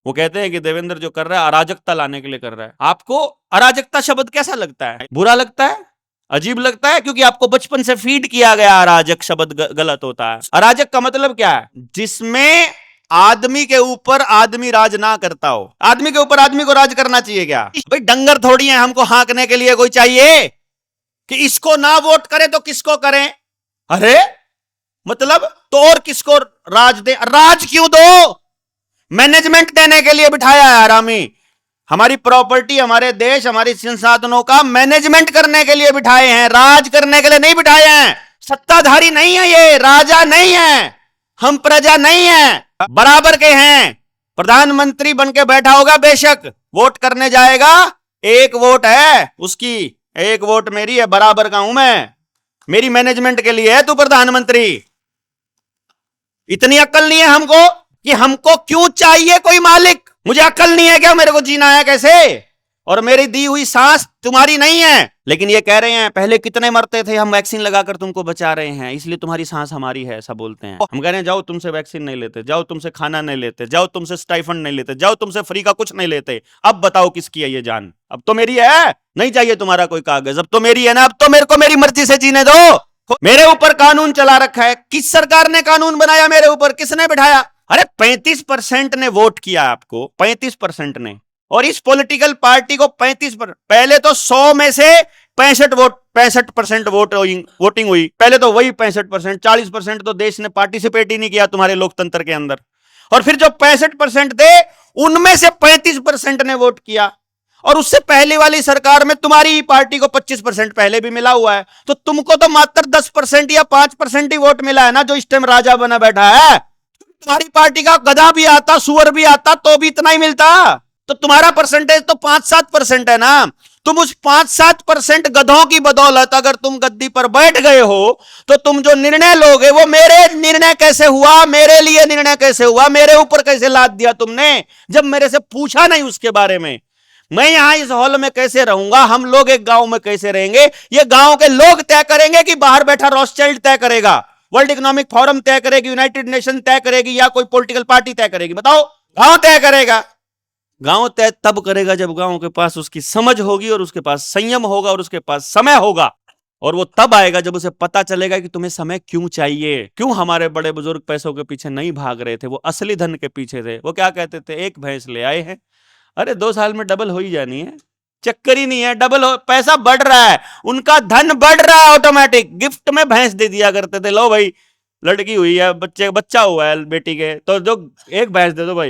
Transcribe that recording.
वो कहते हैं कि देवेंद्र जो कर रहा है अराजकता लाने के लिए कर रहा है। आपको अराजकता शब्द कैसा लगता है? बुरा लगता है, अजीब लगता है, क्योंकि आपको बचपन से फीड किया गया अराजक शब्द गलत होता है। अराजक का मतलब क्या है? जिसमें आदमी के ऊपर आदमी राज ना करता हो। आदमी के ऊपर आदमी को राज करना चाहिए क्या? भाई डंगर थोड़ी है हमको हाँकने के लिए कोई चाहिए कि इसको ना वोट करें तो किसको करें। अरे मतलब तो और किसको राज दे? राज क्यों दो? मैनेजमेंट देने के लिए बिठाया है आरामी। हमारी प्रॉपर्टी, हमारे देश, हमारी संसाधनों का मैनेजमेंट करने के लिए बिठाए हैं, राज करने के लिए नहीं बिठाए हैं। सत्ताधारी नहीं है ये, राजा नहीं है, हम प्रजा नहीं है, बराबर के हैं। प्रधानमंत्री बन के बैठा होगा बेशक, वोट करने जाएगा, एक वोट है उसकी, एक वोट मेरी है, बराबर का हूं मैं, मेरी मैनेजमेंट के लिए है तू प्रधानमंत्री। इतनी अक्ल नहीं है हमको कि हमको क्यों चाहिए कोई मालिक? मुझे अक्ल नहीं है क्या मेरे को जीना है कैसे? और मेरी दी हुई सांस तुम्हारी नहीं है। लेकिन ये कह रहे हैं पहले कितने मरते थे, हम वैक्सीन लगाकर तुमको बचा रहे हैं, इसलिए तुम्हारी सांस हमारी है, ऐसा बोलते हैं। हम कह रहे हैं जाओ तुमसे वैक्सीन नहीं लेते, जाओ तुमसे खाना नहीं लेते, जाओ तुमसे स्टाइफंड नहीं लेते, जाओ तुमसे फ्री का कुछ नहीं लेते। अब बताओ किसकी है ये जान? अब तो मेरी है, नहीं चाहिए तुम्हारा कोई कागज, अब तो मेरी है ना, अब तो मेरे को मेरी मर्जी से जीने दो। मेरे ऊपर कानून चला रखा है। किस सरकार ने कानून बनाया मेरे ऊपर? किसने बिठाया? अरे 35% ने वोट किया आपको, 35% ने, और इस पॉलिटिकल पार्टी को 35%। पहले तो 100 में से 65% वोटिंग हुई। पहले तो वही 65%, 40% तो देश ने पार्टिसिपेट ही नहीं किया तुम्हारे लोकतंत्र के अंदर। और फिर जो 65% थे उनमें से 35% ने वोट किया। और उससे पहले वाली सरकार में तुम्हारी पार्टी को 25% पहले भी मिला हुआ है। तो तुमको तो मात्र 10% या 5% ही वोट मिला है ना, जो इस टाइम राजा बना बैठा है। तुम्हारी पार्टी का गधा भी आता, सुअर भी आता, तो भी इतना ही मिलता। तो तुम्हारा परसेंटेज तो 5-7% है ना। तुम उस 5-7% गधों की बदौलत अगर तुम गद्दी पर बैठ गए हो, तो तुम जो निर्णय लोगे वो मेरे निर्णय कैसे हुआ, मेरे लिए निर्णय कैसे हुआ, मेरे ऊपर कैसे लाद दिया तुमने, जब मेरे से पूछा नहीं उसके बारे में। मैं यहां इस हॉल में कैसे रहूंगा, हम लोग एक गांव में कैसे रहेंगे, ये गांव के लोग तय करेंगे कि बाहर बैठा रॉथस्चाइल्ड तय करेगा, वर्ल्ड इकोनॉमिक फोरम तय करेगी, यूनाइटेड नेशन तय करेगी, या कोई पॉलिटिकल पार्टी तय करेगी? बताओ। गांव तय करेगा। गांव तय तब करेगा जब गांव के पास उसकी समझ होगी, और उसके पास संयम होगा, और उसके पास समय होगा। और वो तब आएगा जब उसे पता चलेगा कि तुम्हें समय क्यों चाहिए, क्यों हमारे बड़े बुजुर्ग पैसों के पीछे नहीं भाग रहे थे, वो असली धन के पीछे थे। वो क्या कहते थे? एक भैंस ले आए हैं, अरे 2 साल में डबल हो ही जानी है, चक्कर ही नहीं है, डबल हो, पैसा बढ़ रहा है, उनका धन बढ़ रहा है ऑटोमेटिक। गिफ्ट में भैंस दे दिया करते थे, लो भाई लड़की हुई है, बच्चा हुआ है बेटी के, तो जो एक भैंस दे दो भाई,